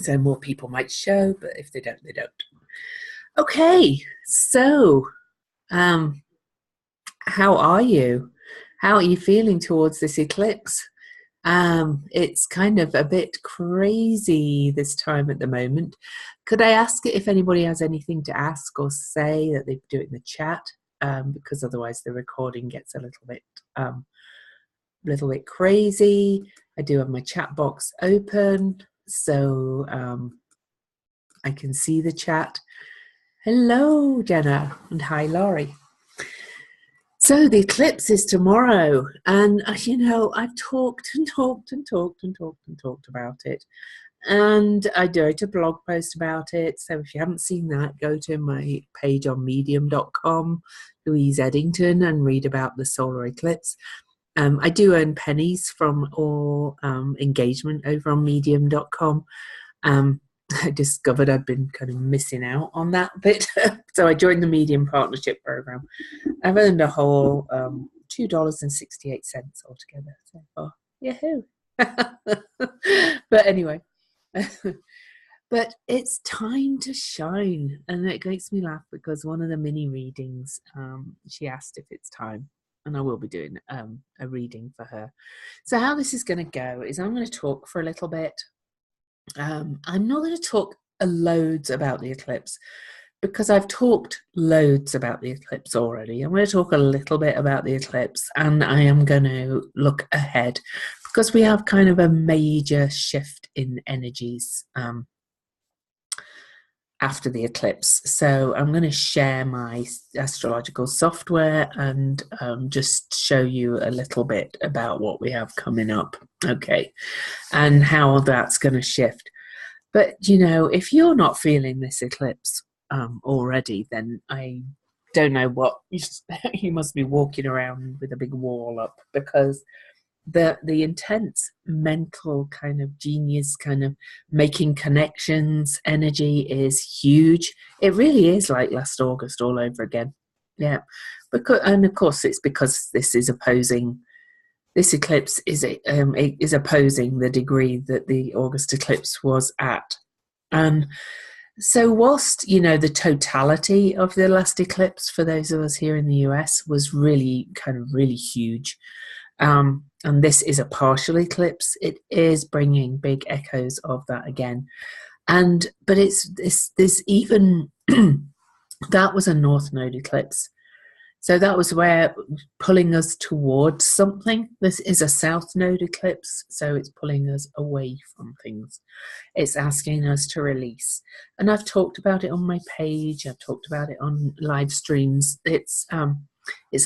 So more people might show, but if they don't, they don't. Okay, so how are you? How are you feeling towards this eclipse? It's kind of a bit crazy this time at the moment. Could I ask if anybody has anything to ask or say that they do it in the chat? Because otherwise the recording gets a little bit crazy. I do have my chat box open, so I can see the chat. Hello, Jenna, and hi, Laurie. So the eclipse is tomorrow, and I've talked about it, and I wrote a blog post about it. So if you haven't seen that, go to my page on medium.com, Louise Eddington, and read about the solar eclipse. I do earn pennies from all engagement over on medium.com. I discovered I'd been kind of missing out on that bit. So I joined the Medium Partnership Program. I've earned a whole $2.68 altogether so far. Yahoo! But anyway, but it's time to shine. And it makes me laugh because one of the mini readings, she asked if it's time. And I will be doing a reading for her. So how this is going to go is I'm going to talk for a little bit. I'm not going to talk loads about the eclipse because I've talked loads about the eclipse already. I'm going to talk a little bit about the eclipse, and I am going to look ahead because we have kind of a major shift in energies after the eclipse. So I'm going to share my astrological software and just show you a little bit about what we have coming up, okay, and how that's going to shift. But if you're not feeling this eclipse already, then I don't know what you must be walking around with a big wall up, because the intense mental kind of genius, kind of making connections energy is huge. It really is like last August all over again. Yeah, and of course it's because this eclipse is opposing the degree that the August eclipse was at. So whilst the totality of the last eclipse for those of us here in the US was really huge, and this is a partial eclipse, it is bringing big echoes of that again. But there's even that was a North Node eclipse. So that was where pulling us towards something. This is a South Node eclipse, so it's pulling us away from things. It's asking us to release. And I've talked about it on my page. I've talked about it on live streams. It's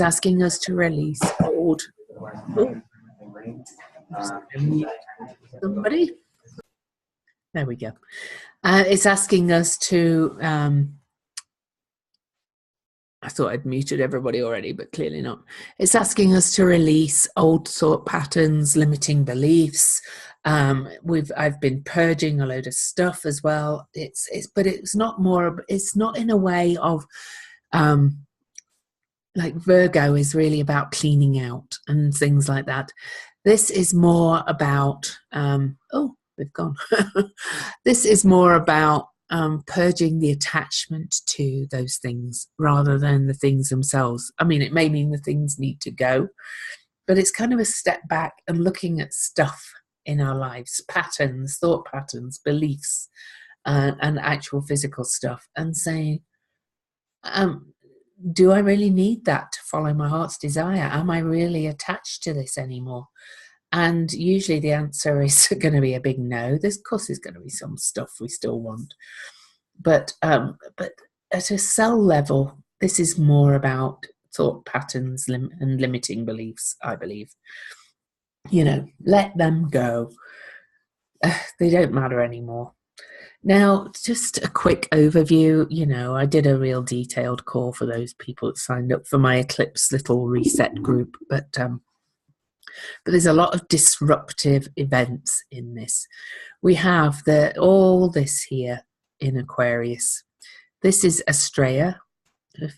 asking us to release old. Somebody. There we go. It's asking us to. I thought I'd muted everybody already, but clearly not. It's asking us to release old thought patterns, limiting beliefs. I've been purging a load of stuff as well. But it's not in a way of like Virgo is really about cleaning out and things like that. This is more about they've gone. This is more about purging the attachment to those things rather than the things themselves. I mean, it may mean the things need to go, but it's kind of a step back and looking at stuff in our lives, patterns, thought patterns, beliefs, and actual physical stuff, and saying, do I really need that to follow my heart's desire? Am I really attached to this anymore? And usually the answer is going to be a big no. Of course, there's going to be some stuff we still want. But at a cell level, this is more about thought patterns and limiting beliefs, I believe. Let them go. They don't matter anymore. Now, just a quick overview. I did a real detailed call for those people that signed up for my Eclipse little reset group, but there's a lot of disruptive events in this. We have all this here in Aquarius. This is Astrea,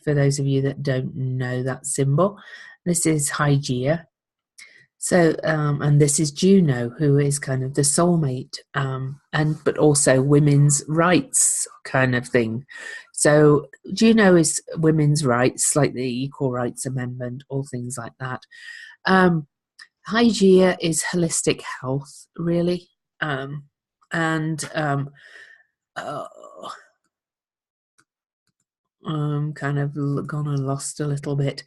for those of you that don't know that symbol. This is Hygeia. So, and this is Juno, who is kind of the soulmate, but also women's rights kind of thing. So, Juno is women's rights, like the Equal Rights Amendment, all things like that. Hygeia is holistic health, really, and kind of gone and lost a little bit.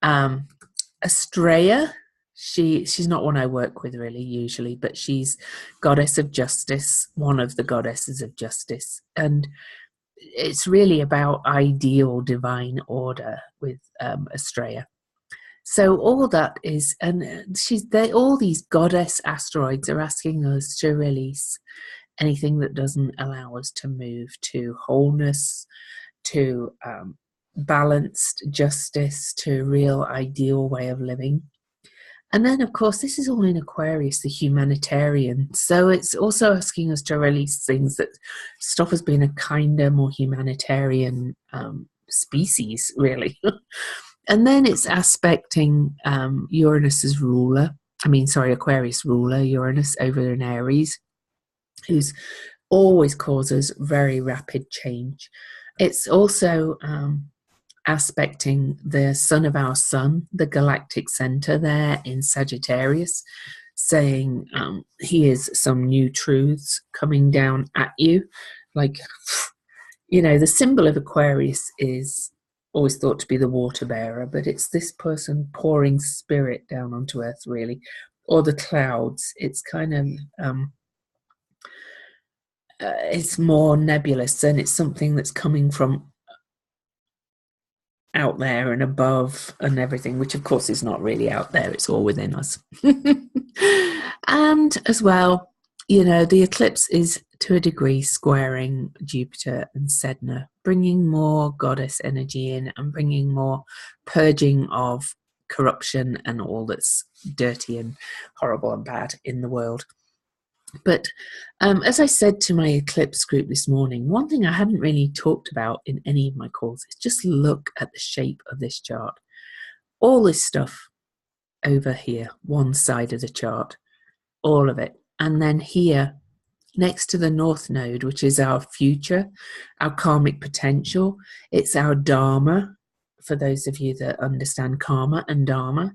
Astraea, she's not one I work with really usually, but she's goddess of justice, one of the goddesses of justice, and it's really about ideal divine order with Astraea. So all that is, and all these goddess asteroids are asking us to release anything that doesn't allow us to move to wholeness, to balanced justice, to real ideal way of living. And then, of course, this is all in Aquarius, the humanitarian. So it's also asking us to release things that stop us being a kinder, more humanitarian species, really. And then it's aspecting Uranus's ruler. Aquarius ruler, Uranus over in Aries, who's always causes very rapid change. It's also aspecting the sun of our sun, the galactic center there in Sagittarius, saying here's some new truths coming down at you. Like, the symbol of Aquarius is always thought to be the water bearer, but it's this person pouring spirit down onto earth, really, or the clouds. It's kind of it's more nebulous, and it's something that's coming from out there and above and everything, which of course is not really out there, it's all within us. And as well, the eclipse is to a degree squaring Jupiter and Sedna, bringing more goddess energy in and bringing more purging of corruption and all that's dirty and horrible and bad in the world. But as I said to my eclipse group this morning, one thing I hadn't really talked about in any of my calls is just look at the shape of this chart. All this stuff over here, one side of the chart, all of it. And then here, next to the North Node, which is our future, our karmic potential, it's our Dharma, for those of you that understand karma and Dharma.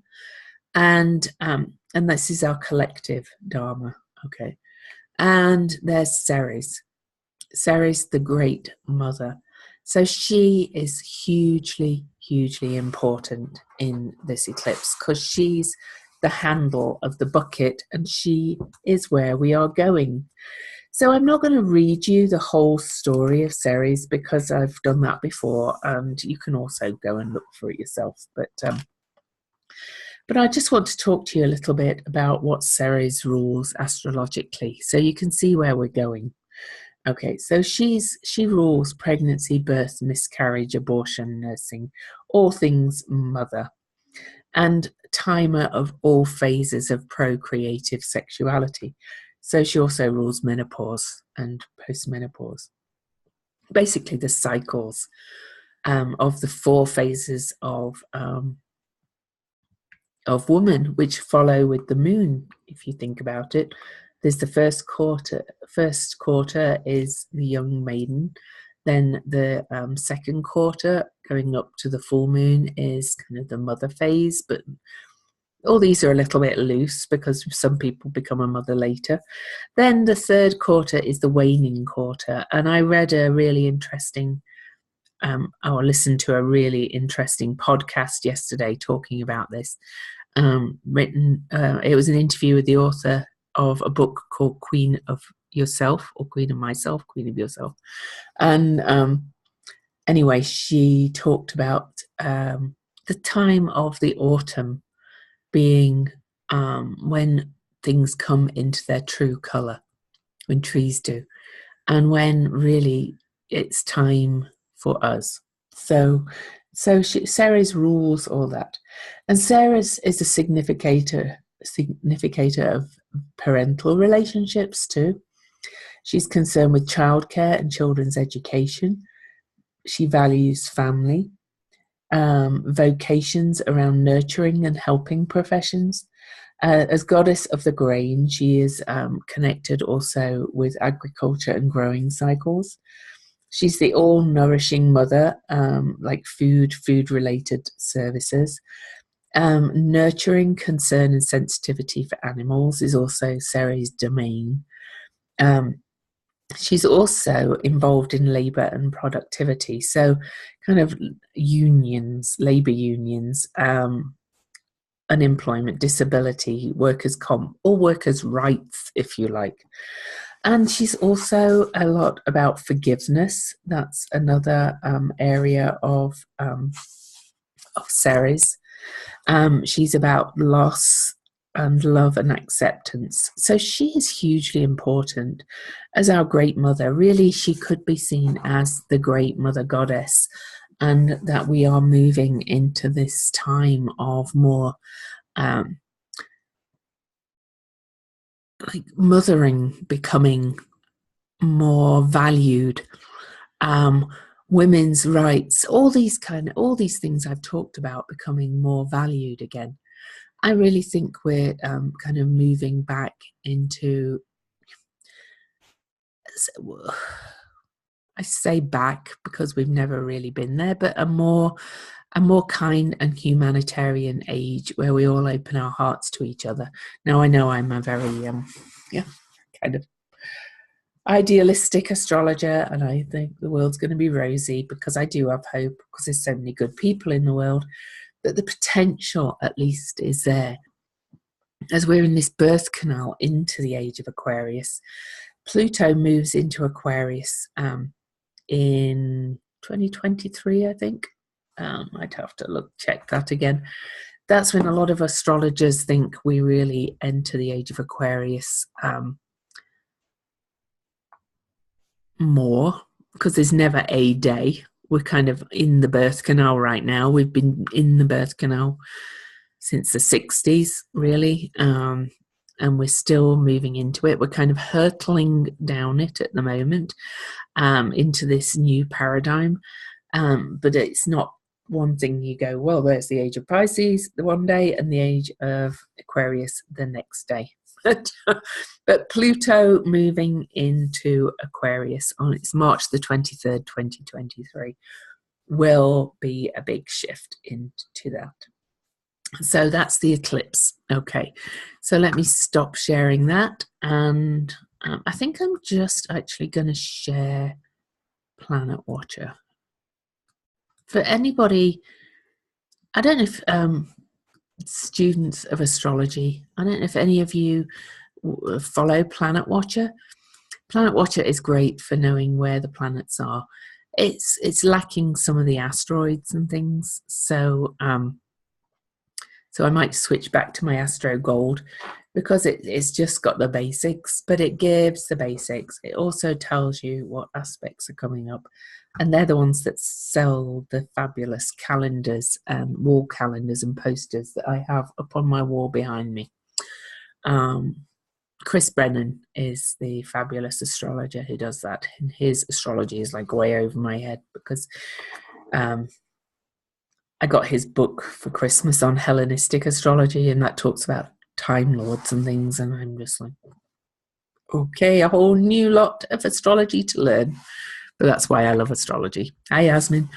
And this is our collective Dharma, okay. And there's Ceres, the great mother. So she is hugely, hugely important in this eclipse because she's the handle of the bucket and she is where we are going. So I'm not going to read you the whole story of Ceres because I've done that before, and you can also go and look for it yourself. But I just want to talk to you a little bit about what Ceres rules astrologically, so you can see where we're going. Okay, so she rules pregnancy, birth, miscarriage, abortion, nursing, all things mother, and timer of all phases of procreative sexuality. So she also rules menopause and postmenopause. Basically, the cycles of the 4 phases of woman, which follow with the moon. If you think about it, there's the first quarter. First quarter is the young maiden. Then the second quarter, going up to the full moon, is kind of the mother phase. But all these are a little bit loose because some people become a mother later. Then the third quarter is the waning quarter. And I read a really interesting or listened to a really interesting podcast yesterday talking about this. It was an interview with the author of a book called Queen of Yourself, or Queen of Myself, Queen of Yourself. And anyway, she talked about the time of the autumn being when things come into their true colour, when trees do, and when really it's time for us. So Ceres rules all that. And Ceres is a significator of parental relationships too. She's concerned with childcare and children's education. She values family, vocations around nurturing and helping professions, As goddess of the grain, she is connected also with agriculture and growing cycles. She's the all-nourishing mother, like food-related services. Nurturing concern and sensitivity for animals is also Ceres' domain. She's also involved in labour and productivity, so kind of unions, labour unions, unemployment, disability, workers' comp, or workers' rights, if you like. And she's also a lot about forgiveness. That's another area of Ceres. She's about loss and love and acceptance. So she is hugely important as our great mother. Really, she could be seen as the great mother goddess, and that we are moving into this time of more like mothering becoming more valued, women's rights, all these things I've talked about becoming more valued again. I really think we're kind of moving back into, I say back because we've never really been there, but a more kind and humanitarian age where we all open our hearts to each other. Now, I know I'm a very kind of idealistic astrologer, and I think the world's going to be rosy because I do have hope, because there's so many good people in the world, but the potential at least is there. As we're in this birth canal into the age of Aquarius, Pluto moves into Aquarius in 2023, I think. I'd have to check that again. That's when a lot of astrologers think we really enter the age of Aquarius more, because there's never a day. We're kind of in the birth canal right now. We've been in the birth canal since the 60s, really, and we're still moving into it. We're kind of hurtling down it at the moment into this new paradigm, but it's not one thing you go, well, there's the age of Pisces the one day and the age of Aquarius the next day. But Pluto moving into Aquarius on its March the 23rd, 2023 will be a big shift into that. So that's the eclipse. Okay, so let me stop sharing that, and I think I'm just actually going to share Planet Watcher. For anybody, I don't know if students of astrology, I don't know if any of you follow Planet Watcher. Planet Watcher is great for knowing where the planets are. It's lacking some of the asteroids and things, so I might switch back to my Astro Gold, because it's just got the basics, but it gives the basics. It also tells you what aspects are coming up, and they're the ones that sell the fabulous calendars and wall calendars and posters that I have up on my wall behind me. Chris Brennan is the fabulous astrologer who does that, and his astrology is like way over my head, because I got his book for Christmas on Hellenistic astrology, and that talks about Time Lords and things, and I'm just like, okay, a whole new lot of astrology to learn. But that's why I love astrology. Hi, Yasmin.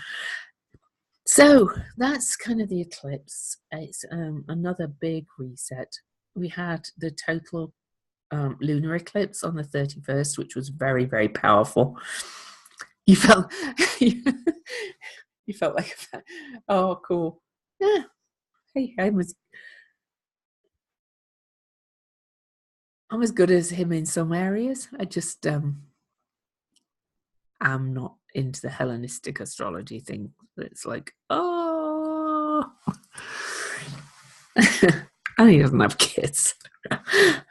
So that's kind of the eclipse. It's another big reset. We had the total lunar eclipse on the 31st, which was very, very powerful. You felt you felt like, oh, cool. Yeah. Hey, I'm as good as him in some areas. I just am not into the Hellenistic astrology thing. It's like, oh, and he doesn't have kids.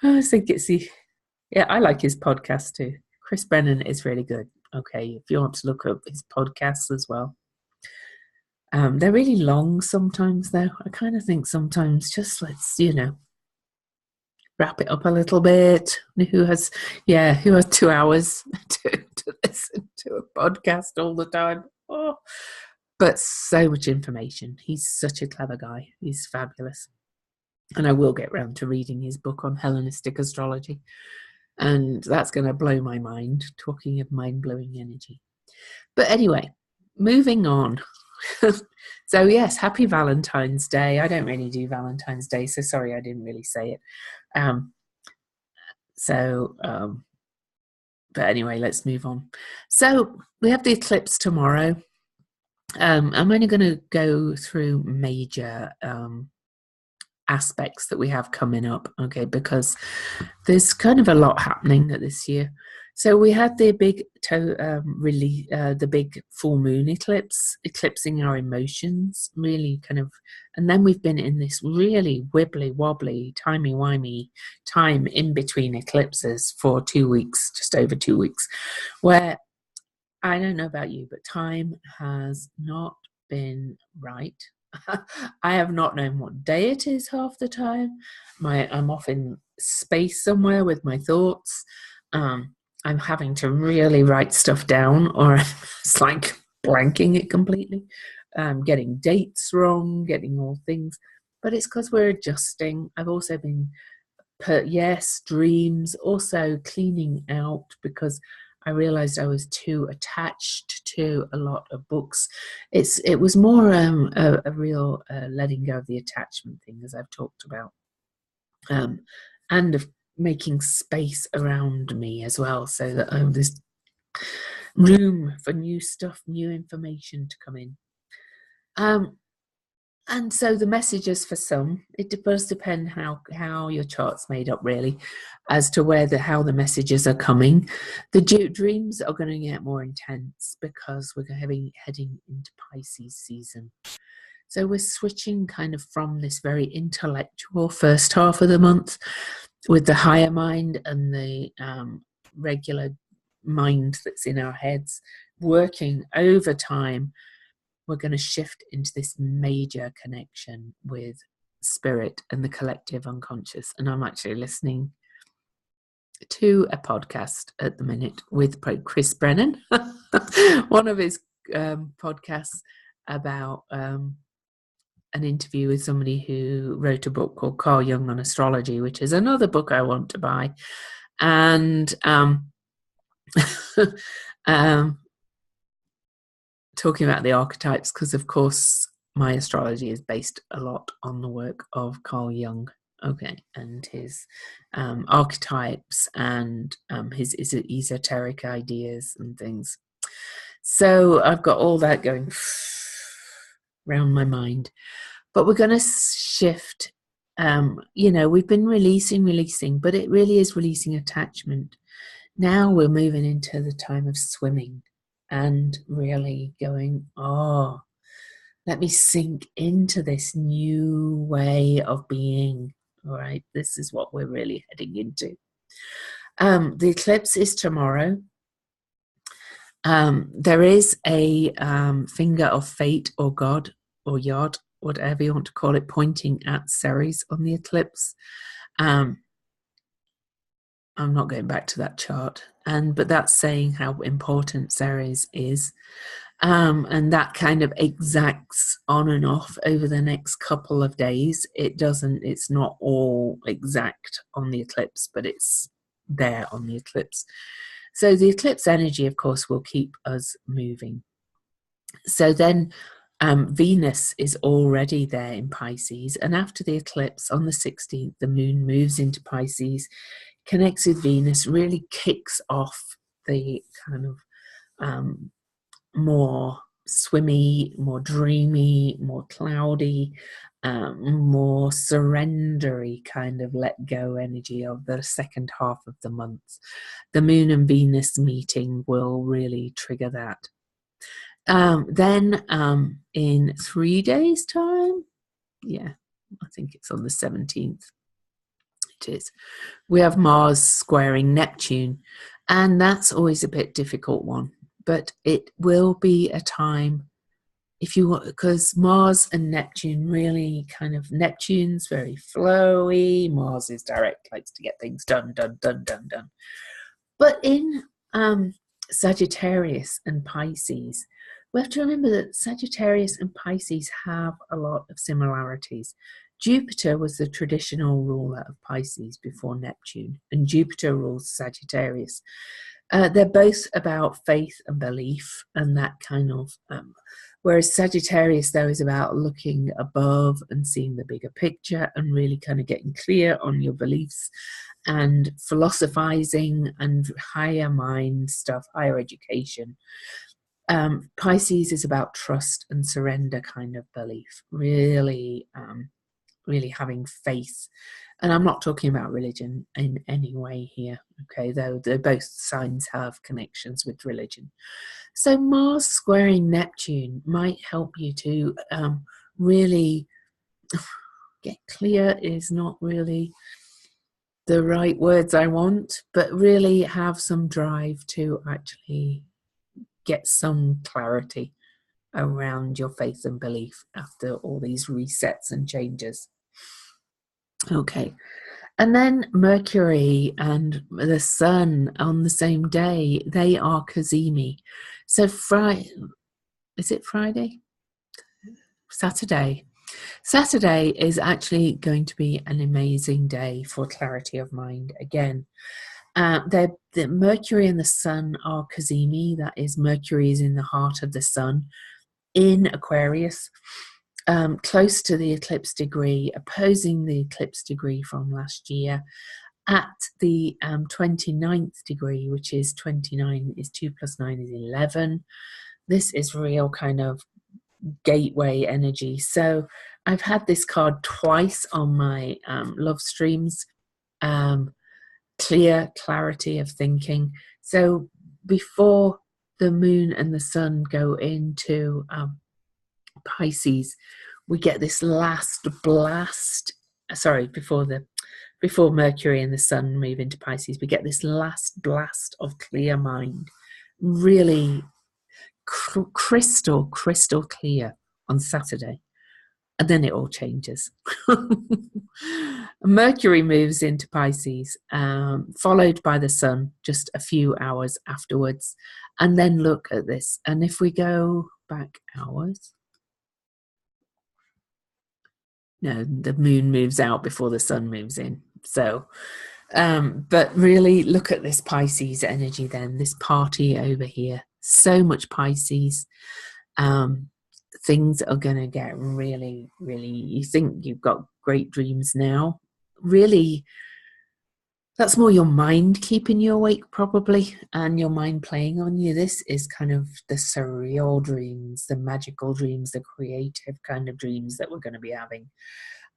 I think yeah, I like his podcast too. Chris Brennan is really good. Okay, if you want to look up his podcasts as well. They're really long sometimes, though. I kind of think sometimes just let's, wrap it up a little bit. Who has 2 hours to listen to a podcast all the time? Oh, but so much information. He's such a clever guy. He's fabulous. And I will get round to reading his book on Hellenistic astrology. And that's going to blow my mind, talking of mind-blowing energy. But anyway, moving on. So yes, happy Valentine's Day. I don't really do Valentine's Day, so sorry I didn't really say it. But anyway, let's move on. So we have the eclipse tomorrow. I'm only going to go through major aspects that we have coming up, okay, because there's kind of a lot happening this year. So we had the big the big full moon eclipse, eclipsing our emotions, really kind of, and then we've been in this really wibbly wobbly, timey-wimey time in between eclipses for 2 weeks, just over 2 weeks, where I don't know about you, but time has not been right. I have not known what day it is half the time. I'm off in space somewhere with my thoughts. I'm having to really write stuff down, or it's like blanking it completely. Getting dates wrong, getting all things. But it's because we're adjusting. I've also been dreams, also cleaning out, because I realized I was too attached to a lot of books. It was more a real letting go of the attachment thing, as I've talked about, and of making space around me as well, so that there's room for new stuff, new information to come in. And so the messages for some, it does depend how your chart's made up, really, as to how the messages are coming. The dreams are going to get more intense because we're heading into Pisces season. So we're switching kind of from this very intellectual first half of the month with the higher mind and the regular mind that's in our heads working over time. We're going to shift into this major connection with spirit and the collective unconscious. And I'm actually listening to a podcast at the minute with Chris Brennan, one of his podcasts about an interview with somebody who wrote a book called Carl Jung on Astrology, which is another book I want to buy. And talking about the archetypes, because of course my astrology is based a lot on the work of Carl Jung, okay, and his archetypes and his esoteric ideas and things. So I've got all that going around my mind, but we're going to shift. We've been releasing, but it really is releasing attachment. Now we're moving into the time of swimming and really going, let me sink into this new way of being. All right, this is what we're really heading into. The eclipse is tomorrow. There is a finger of fate or God or Yod, whatever you want to call it, pointing at Ceres on the eclipse. I'm not going back to that chart, but that's saying how important Ceres is. And that kind of exacts on and off over the next couple of days. It's not all exact on the eclipse, but it's there on the eclipse. So the eclipse energy, of course, will keep us moving. So then Venus is already there in Pisces. And after the eclipse on the 16th, the moon moves into Pisces, connects with Venus, really kicks off the kind of more swimmy, more dreamy, more cloudy, more surrendery kind of let go energy of the second half of the month. The moon and Venus meeting will really trigger that. Then in 3 days' time, I think it's on the 17th, it is, we have Mars squaring Neptune, and that's always a bit difficult one. But it will be a time, if you want, because Mars and Neptune really kind of, Neptune's very flowy, Mars is direct, likes to get things done. But in Sagittarius and Pisces, we have to remember that Sagittarius and Pisces have a lot of similarities. Jupiter was the traditional ruler of Pisces before Neptune, and Jupiter rules Sagittarius. They're both about faith and belief, and that kind of, whereas Sagittarius, though, is about looking above and seeing the bigger picture and really kind of getting clear on your beliefs and philosophizing and higher mind stuff, higher education. Pisces is about trust and surrender kind of belief, really, really having faith. And I'm not talking about religion in any way here, okay, though both signs have connections with religion. So Mars squaring Neptune might help you to really get clear is not really the right words I want, but really have some drive to actually get some clarity around your faith and belief after all these resets and changes. Okay. And then Mercury and the Sun on the same day, they are Cazimi. So is it Friday? Saturday. Saturday is actually going to be an amazing day for clarity of mind again. The Mercury and the Sun are Cazimi. That is, Mercury is in the heart of the Sun in Aquarius, close to the eclipse degree, opposing the eclipse degree from last year at the 29th degree, which is 29 is 2 plus 9 is 11. This is real kind of gateway energy. So I've had this card twice on my love streams. Clear clarity of thinking. So before the moon and the sun go into Pisces, we get this last blast. Sorry, before Mercury and the sun move into Pisces, we get this last blast of clear mind, really crystal clear on Saturday. And then it all changes. Mercury moves into Pisces, followed by the sun just a few hours afterwards. And then look at this. And if we go back hours, no, the moon moves out before the sun moves in. So, but really look at this Pisces energy then, this party over here. So much Pisces. Things are going to get really, really, you think you've got great dreams now. Really, that's more your mind keeping you awake probably, and your mind playing on you. This is kind of the surreal dreams, the magical dreams, the creative kind of dreams that we're going to be having.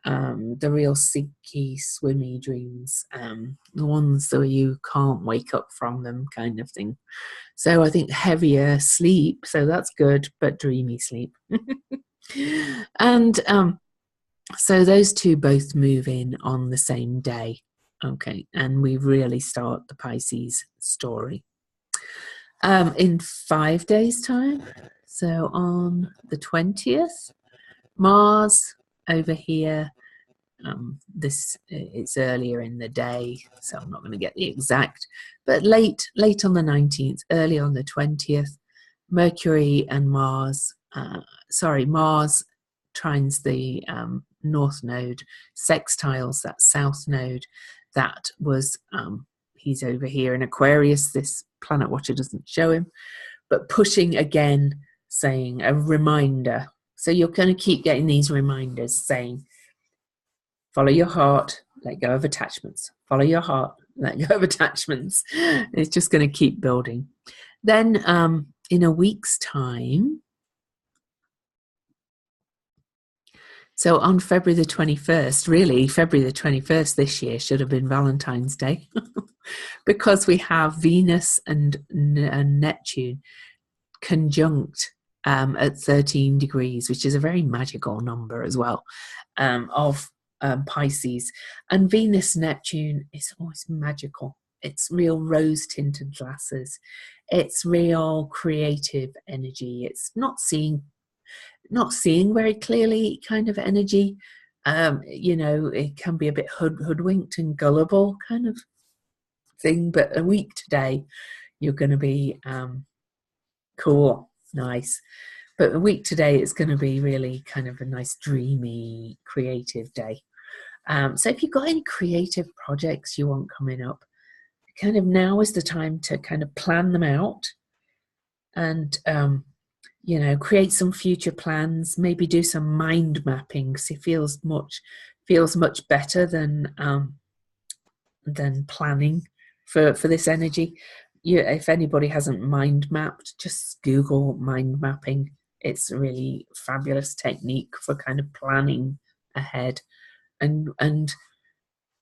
The real sinky, swimmy dreams, the ones that you can't wake up from them kind of thing. So I think heavier sleep, so that's good, but dreamy sleep. And so those two both move in on the same day. Okay, and we really start the Pisces story. In 5 days' time, so on the 20th, Mars over here, it's earlier in the day, so I'm not going to get the exact, but late on the 19th, early on the 20th, Mercury and Mars, Mars trines the north node, sextiles that south node. That was, he's over here in Aquarius. This planet watcher doesn't show him, but pushing again, saying a reminder. So you're going to keep getting these reminders saying, follow your heart, let go of attachments. Follow your heart, let go of attachments. It's just going to keep building. Then in a week's time, so on February the 21st, really, February the 21st this year should have been Valentine's Day because we have Venus and Neptune conjunct at 13 degrees, which is a very magical number as well, of Pisces. And Venus Neptune is always magical. It's real rose-tinted glasses. It's real creative energy. It's not seeing very clearly kind of energy. It can be a bit hoodwinked and gullible kind of thing. But a week today, you're going to be cool, nice. But the week today is going to be really kind of a nice, dreamy, creative day. So if you've got any creative projects you want coming up, kind of now is the time to kind of plan them out and, you know, create some future plans, maybe do some mind mapping, because it feels much better than planning for this energy. If anybody hasn't mind mapped, just Google mind mapping. It's a really fabulous technique for kind of planning ahead and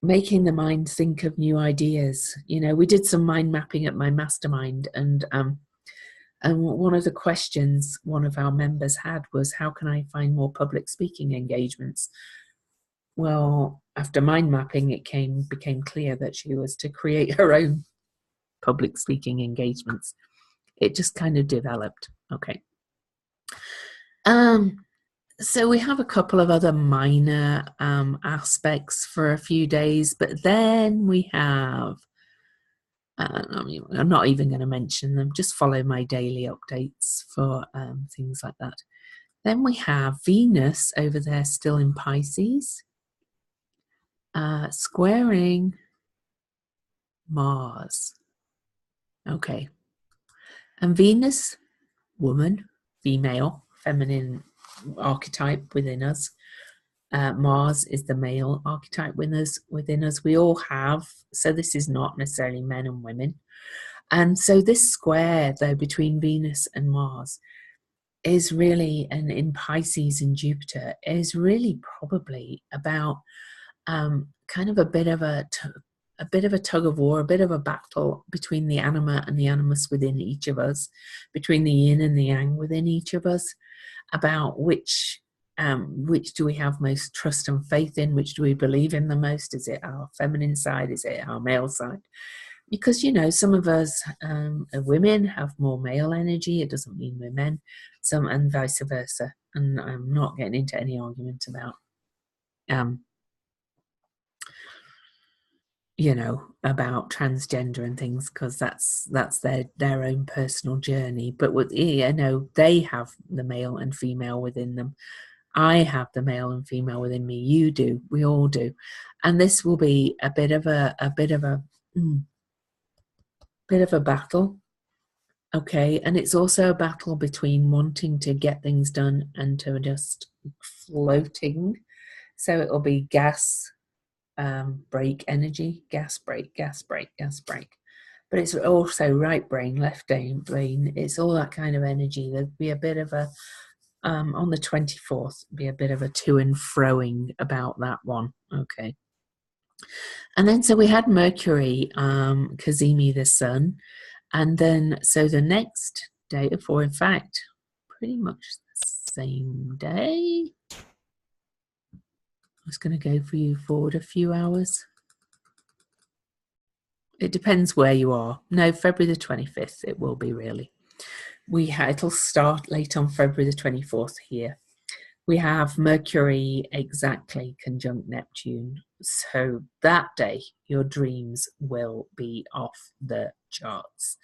making the mind think of new ideas. You know, we did some mind mapping at my mastermind, and one of the questions one of our members had was, how can I find more public speaking engagements? Well, after mind mapping, it became clear that she was to create her own public speaking engagements. It just kind of developed. Okay. So we have a couple of other minor aspects for a few days, but then we have, I mean, I'm not even going to mention them, just follow my daily updates for things like that. Then we have Venus over there still in Pisces, squaring Mars. Okay. And Venus, woman, female, feminine archetype within us. Mars is the male archetype within us. We all have, so this is not necessarily men and women. And so this square, though, between Venus and Mars is really, and in Pisces and Jupiter, is really probably about kind of a bit of a tug of war, a bit of a battle between the anima and the animus within each of us, between the yin and the yang within each of us, about which do we have most trust and faith in, which do we believe in the most? Is it our feminine side? Is it our male side? Because, you know, some of us women have more male energy. It doesn't mean we're men, some, and vice versa. And I'm not getting into any argument about you know, about transgender and things, because that's their own personal journey. But with, you know, they have the male and female within them. I have the male and female within me. You do. We all do. And this will be a bit of a battle. Okay. And it's also a battle between wanting to get things done and to just floating. So it'll be gas, brake energy, gas brake, gas brake, gas brake. But it's also right brain, left brain. It's all that kind of energy. There'd be a bit of a, on the 24th, be a bit of a to and froing about that one. Okay. And then so we had Mercury, Cazimi the sun. And then so the next day, in fact, pretty much the same day. I was going to go for you forward a few hours. It depends where you are. No, February the 25th, it will be really. It'll start late on February the 24th here. We have Mercury exactly conjunct Neptune. So that day, your dreams will be off the charts,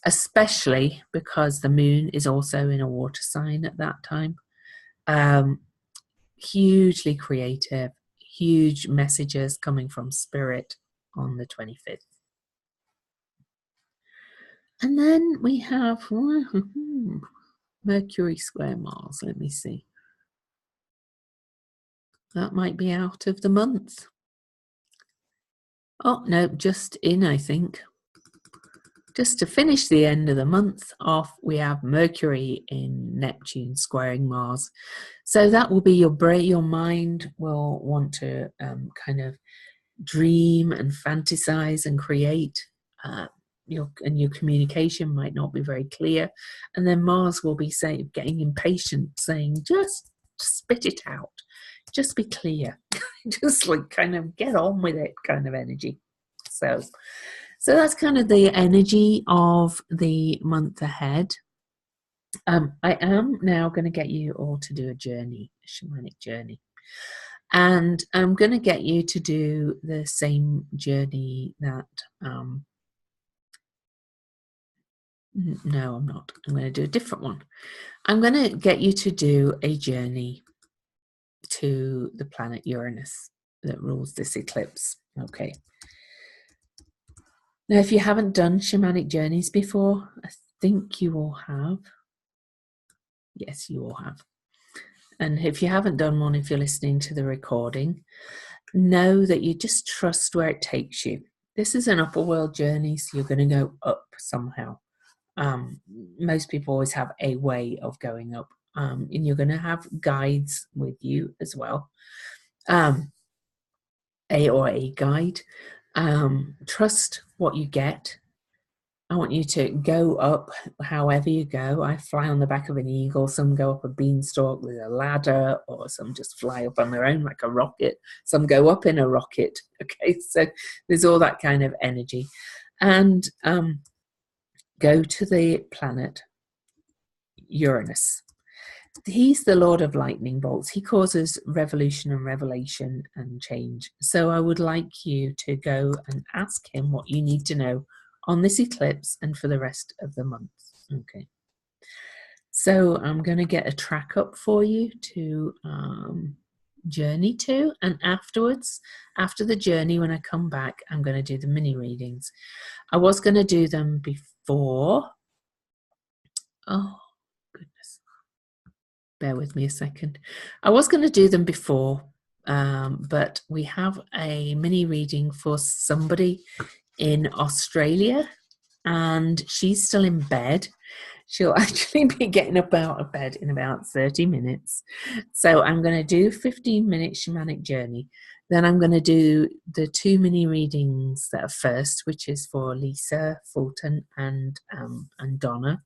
especially because the moon is also in a water sign at that time. Hugely creative, huge messages coming from spirit on the 25th. And then we have Mercury square Mars. Let me see. That might be out of the month. Oh, no, just in, I think. Just to finish the end of the month off, we have Mercury in Neptune squaring Mars. So that will be your brain, your mind will want to kind of dream and fantasize and create. Your communication might not be very clear. And then Mars will be getting impatient, saying, just spit it out. Just be clear. Just like kind of get on with it kind of energy. So that's kind of the energy of the month ahead. I am now going to get you all to do a shamanic journey. And I'm going to get you to do the same journey that No, I'm not. I'm going to do a different one. I'm going to get you to do a journey to the planet Uranus that rules this eclipse. Okay. Now, if you haven't done shamanic journeys before, I think you all have. Yes, you all have. And if you haven't done one, if you're listening to the recording, know that you just trust where it takes you. This is an upper world journey, so you're going to go up somehow. Most people always have a way of going up, and you're going to have guides with you as well. A guide. Trust what you get. I want you to go up however you go. I fly on the back of an eagle. Some go up a beanstalk with a ladder, or some just fly up on their own like a rocket. Some go up in a rocket. Okay, so there's all that kind of energy. And go to the planet Uranus. He's the Lord of lightning bolts. He causes revolution and revelation and change. So I would like you to go and ask him what you need to know on this eclipse and for the rest of the month. Okay. So I'm going to get a track up for you to journey to. And afterwards, after the journey, when I come back, I'm going to do the mini readings. I was going to do them before. Oh, goodness. Bear with me a second. I was going to do them before, but we have a mini reading for somebody in Australia, and she's still in bed. She'll actually be getting up out of bed in about 30 minutes. So I'm going to do 15-minute shamanic journey. Then I'm going to do the 2 mini readings that are first, which is for Lisa Fulton and Donna.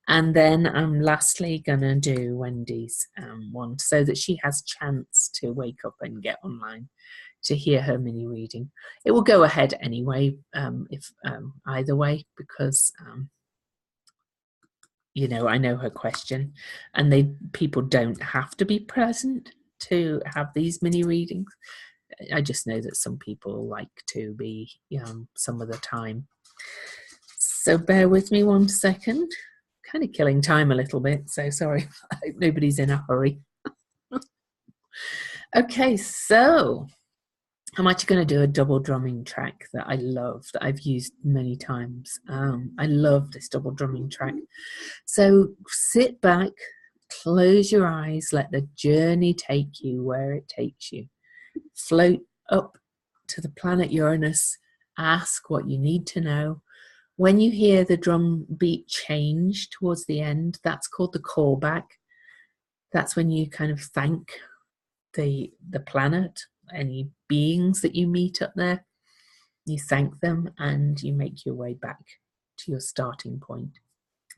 And then I'm lastly going to do Wendy's one so that she has chance to wake up and get online to hear her mini reading. It will go ahead anyway, if either way, because you know, I know her question, and people don't have to be present to have these mini readings. I just know that some people like to be some of the time. So bear with me 1 second. Kind of killing time a little bit, so sorry. I hope nobody's in a hurry. Okay, so I'm actually going to do a double drumming track that I love, that I've used many times. I love this double drumming track. So sit back, close your eyes, let the journey take you where it takes you. Float up to the planet Uranus, ask what you need to know. When you hear the drum beat change towards the end, that's called the callback. That's when you kind of thank the planet, any beings that you meet up there. You thank them and you make your way back to your starting point.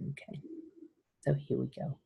Okay, so here we go.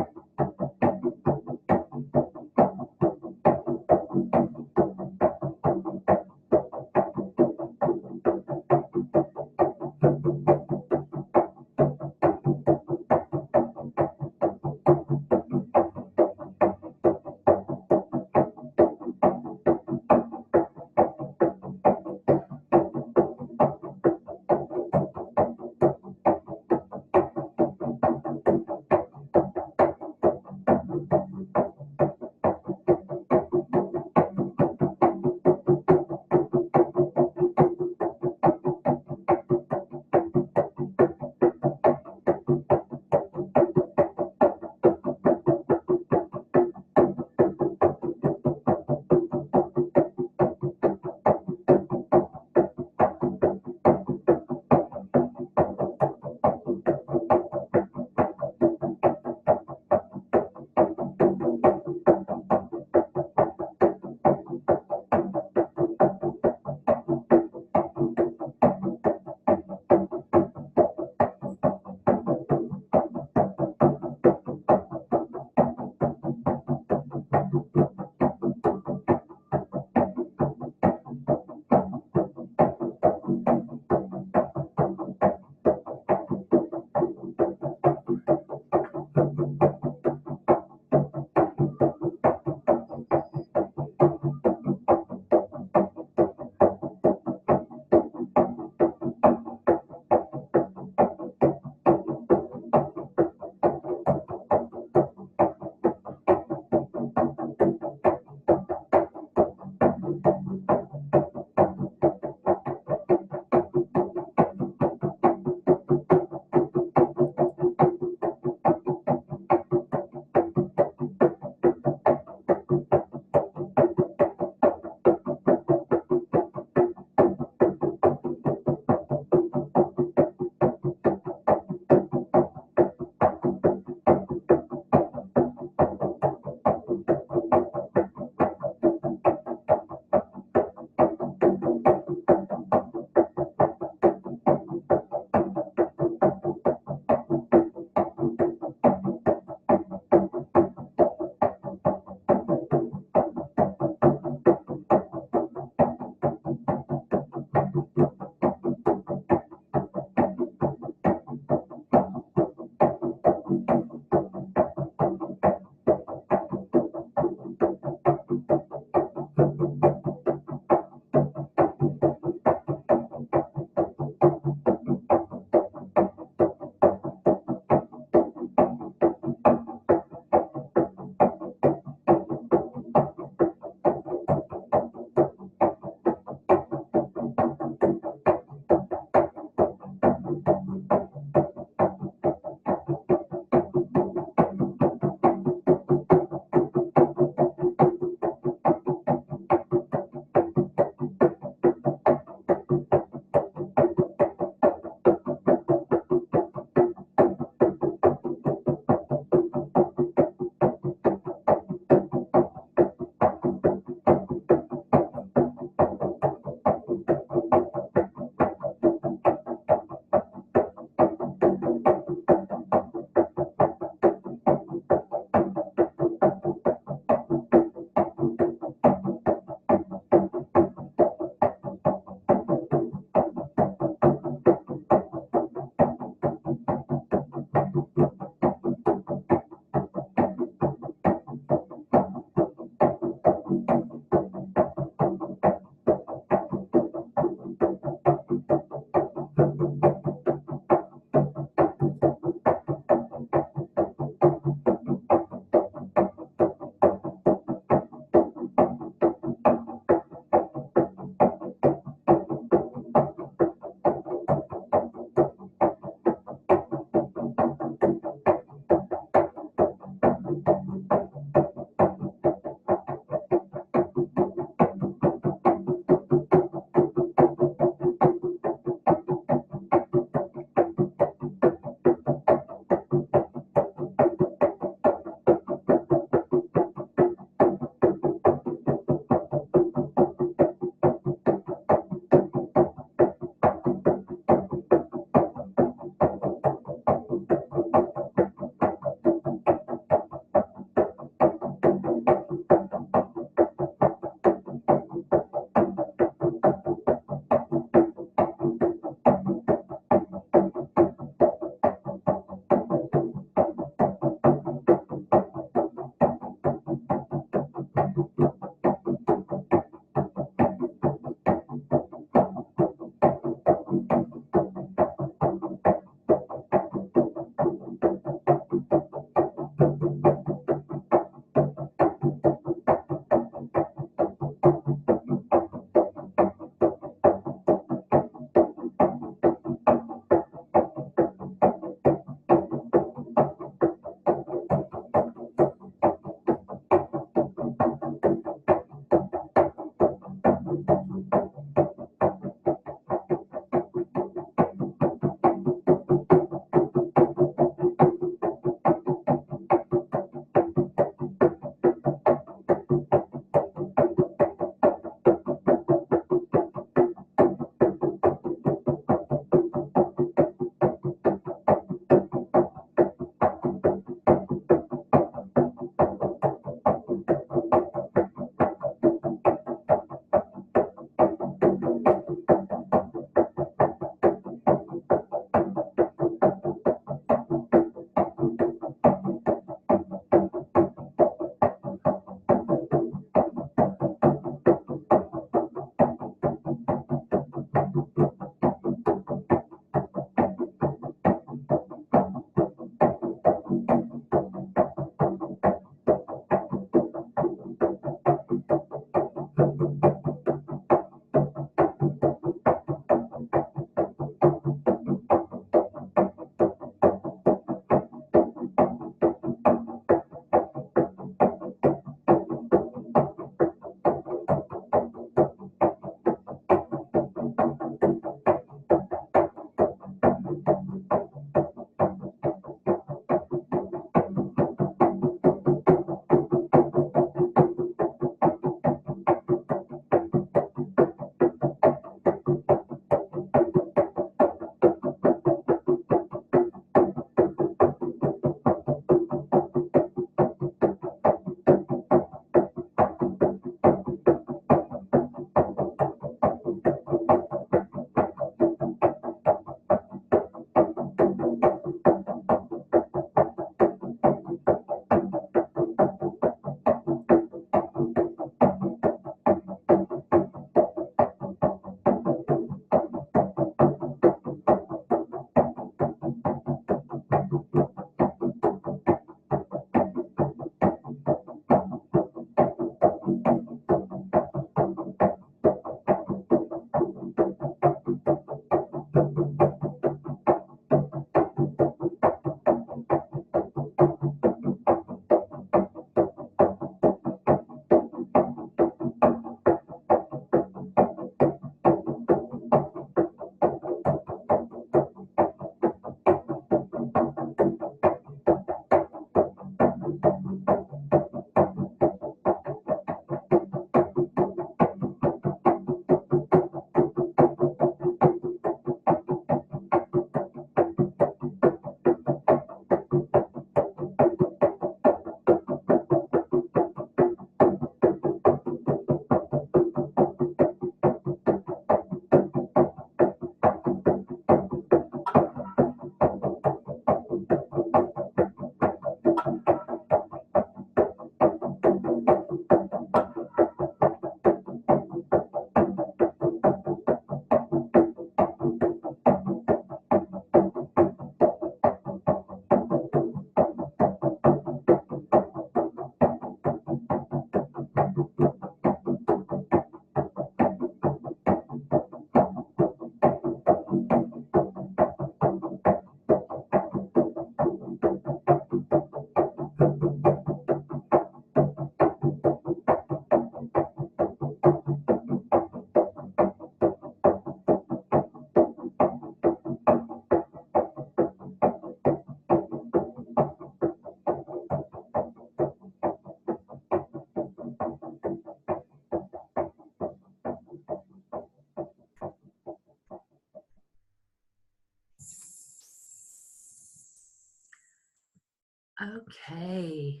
Okay,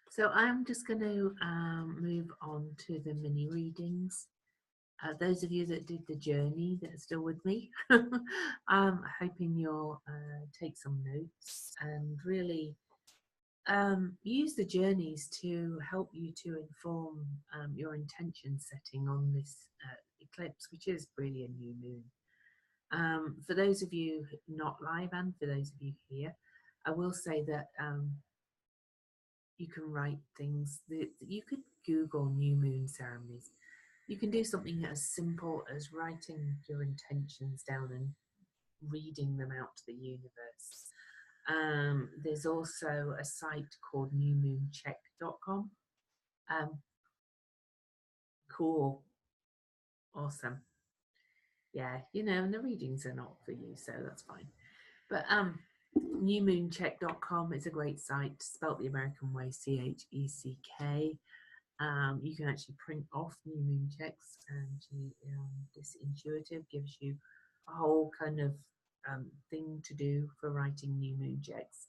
so I'm just going to move on to the mini readings. Those of you that did the journey that are still with me, I'm hoping you'll take some notes and really use the journeys to help you to inform your intention setting on this eclipse, which is really a new moon. For those of you not live and for those of you here, I will say that you can write things that you could Google new moon ceremonies. You can do something as simple as writing your intentions down and reading them out to the universe. There's also a site called newmooncheck.com. Cool. Awesome. Yeah, you know, and the readings are not for you, so that's fine. But newmooncheck.com is a great site, spelt the American way, CHECK. You can actually print off new moon checks, and this intuitive gives you a whole kind of thing to do for writing new moon checks.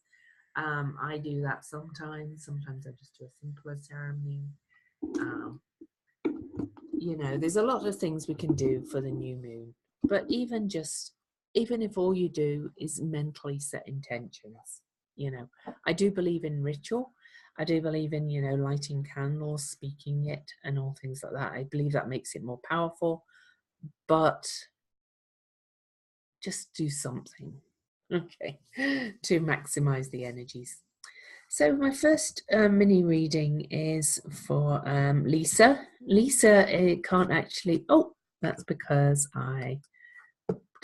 I do that sometimes. Sometimes I just do a simpler ceremony. You know, there's a lot of things we can do for the new moon, but even if all you do is mentally set intentions, you know, I do believe in ritual. I do believe in, you know, lighting candles, speaking it, and all things like that. I believe that makes it more powerful, but just do something, okay, to maximize the energies. So my first mini reading is for Lisa. Lisa can't actually, oh, that's because I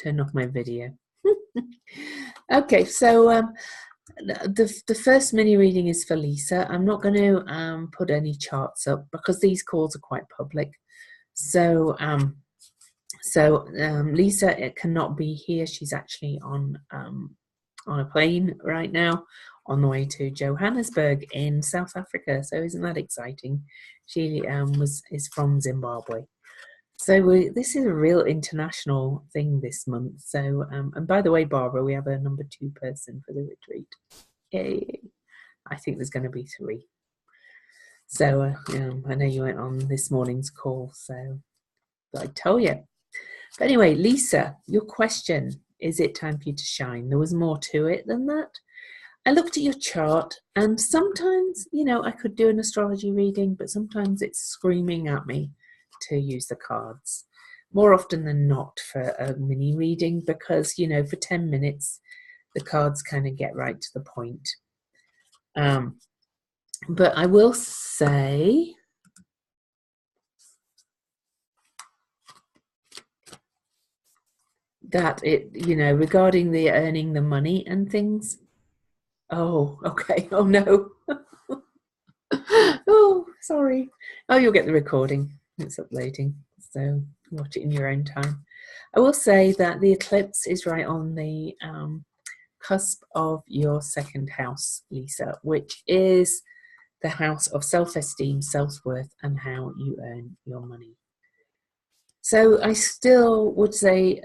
turned off my video. Okay, so the first mini reading is for Lisa. I'm not going to put any charts up because these calls are quite public. So Lisa cannot be here. She's actually on a plane right now on the way to Johannesburg in South Africa. So isn't that exciting? She is from Zimbabwe. So this is a real international thing this month. So and by the way, Barbara, we have a number 2 person for the retreat. Yay! I think there's going to be 3. So I know you went on this morning's call, so I tell you. But anyway, Lisa, your question, is it time for you to shine? There was more to it than that. I looked at your chart, and sometimes, you know, I could do an astrology reading, but sometimes it's screaming at me to use the cards. More often than not for a mini reading, because, you know, for 10 minutes, the cards kind of get right to the point. But I will say that it, you know, regarding the earning the money and things. Oh, okay. Oh no. Oh, sorry. Oh, you'll get the recording. It's uploading, so watch it in your own time. I will say that the eclipse is right on the cusp of your 2nd house, Lisa, which is the house of self-esteem, self-worth, and how you earn your money. So I still would say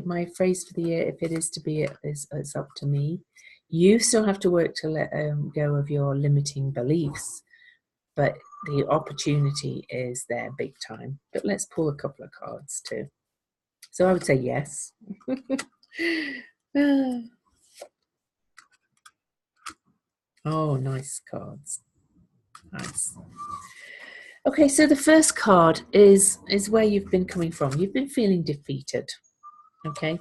my phrase for the year, if it is to be, it's up to me. You still have to work to let go of your limiting beliefs, but the opportunity is there big time. But let's pull a couple of cards too. So I would say yes. Oh, nice cards. Nice. Okay, so the first card is where you've been coming from. You've been feeling defeated. Okay.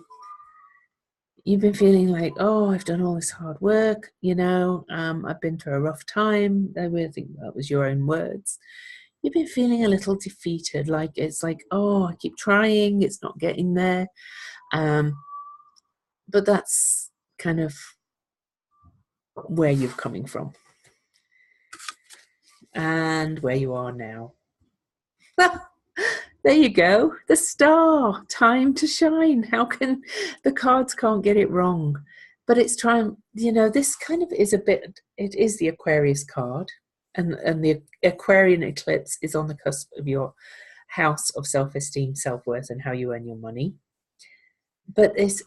You've been feeling like, oh, I've done all this hard work, you know, I've been through a rough time. I really think that was your own words. You've been feeling a little defeated, like it's like, oh, I keep trying, it's not getting there. But that's kind of where you're coming from and where you are now. There you go, the star, time to shine. How can the cards can't get it wrong? But it's trying, you know, this kind of is a bit, it is the Aquarius card, and the Aquarian eclipse is on the cusp of your house of self-esteem, self-worth, and how you earn your money. But it's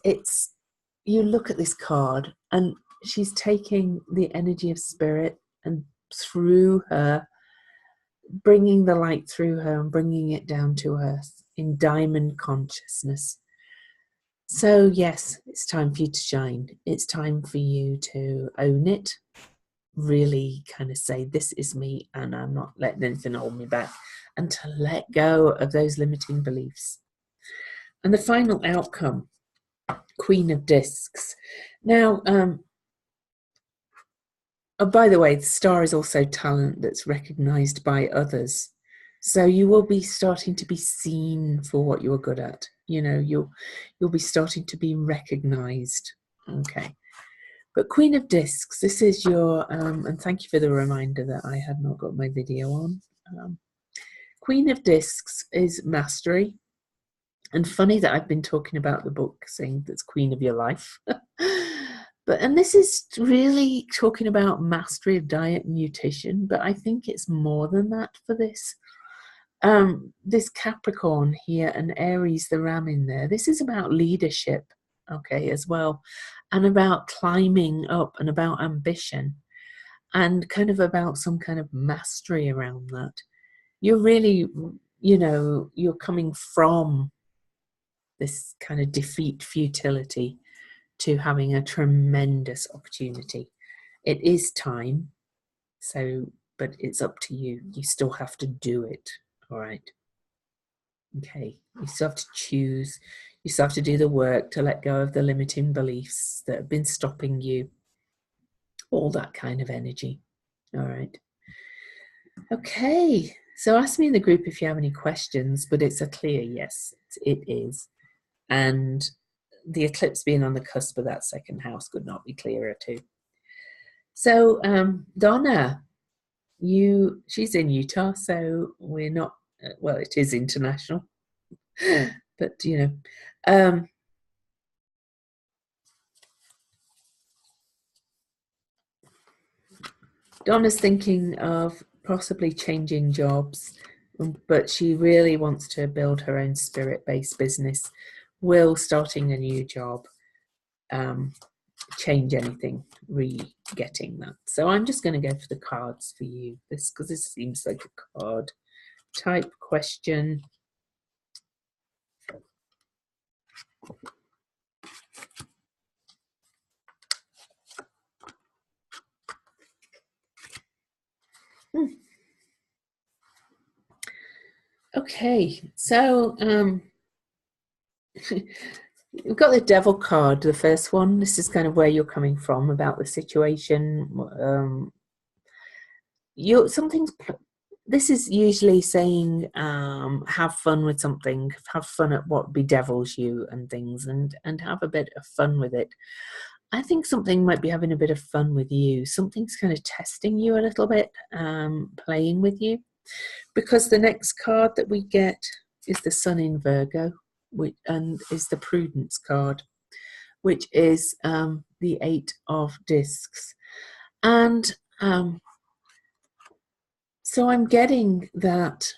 you look at this card and she's taking the energy of spirit and through her, bringing the light through her and bringing it down to earth in diamond consciousness. So yes, it's time for you to shine. It's time for you to own it, really kind of say, this is me and I'm not letting anything hold me back, and to let go of those limiting beliefs. And the final outcome, Queen of Discs. Now, oh, by the way, the star is also talent that's recognized by others. So you will be starting to be seen for what you're good at. You know, you'll be starting to be recognized. Okay. But Queen of Discs, this is your, and thank you for the reminder that I had not got my video on. Queen of Discs is mastery. And funny that I've been talking about the book saying that's Queen of Your Life. And this is really talking about mastery of diet and nutrition, but I think it's more than that for this. This Capricorn here and Aries, the ram in there, this is about leadership, okay, as well, and about climbing up and about ambition and kind of about some kind of mastery around that. You're really, you know, you're coming from this kind of defeat, futility, to having a tremendous opportunity. It is time, so, but it's up to you. You still have to do it, all right? Okay, you still have to choose. You still have to do the work to let go of the limiting beliefs that have been stopping you. All that kind of energy, all right? Okay, so ask me in the group if you have any questions, but it's a clear yes, it is. And the eclipse being on the cusp of that second house could not be clearer too. So Donna, she's in Utah, so we're not, well, it is international, but you know, Donna's thinking of possibly changing jobs, but she really wants to build her own spirit-based business. Will starting a new job change anything, re-getting that? So I'm just going to go for the cards for you, because this seems like a card type question. Okay, so we've got the Devil card, the first one. This is kind of where you're coming from about the situation. This is usually saying have fun with something, have fun at what bedevils you and things, and have a bit of fun with it. I think something might be having a bit of fun with you. Something's kind of testing you a little bit, playing with you, because the next card that we get is the Sun in Virgo, and is the Prudence card, which is the 8 of Discs. And so I'm getting that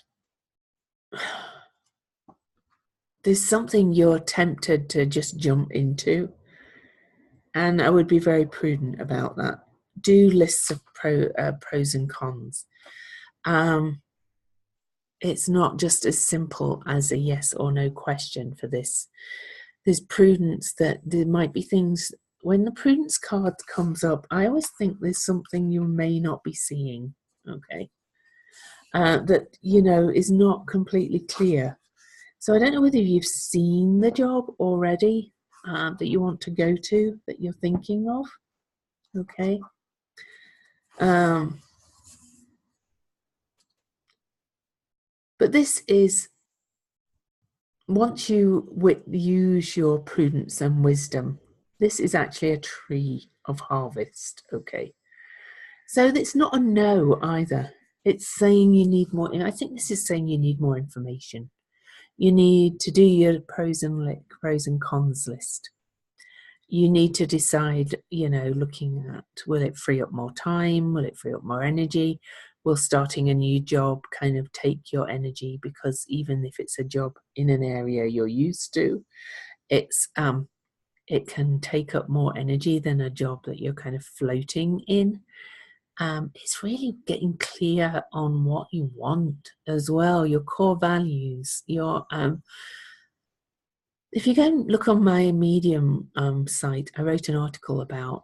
there's something you're tempted to just jump into, and I would be very prudent about that. Do lists of pros and cons. It's not just as simple as a yes or no question for this. There's prudence, that there might be things. When the Prudence card comes up, I always think there's something you may not be seeing, okay, that, you know, is not completely clear. So I don't know whether you've seen the job already that you want to go to, that you're thinking of, okay. But this is, once you use your prudence and wisdom, this is actually a tree of harvest, okay. So it's not a no either. It's saying you need more. I think this is saying you need more information. You need to do your pros and cons list. You need to decide, you know, looking at, will it free up more time? Will it free up more energy? Will starting a new job kind of take your energy? Because even if it's a job in an area you're used to, it's It can take up more energy than a job that you're kind of floating in. It's really getting clear on what you want as well, your core values. If you go and look on my Medium site, I wrote an article about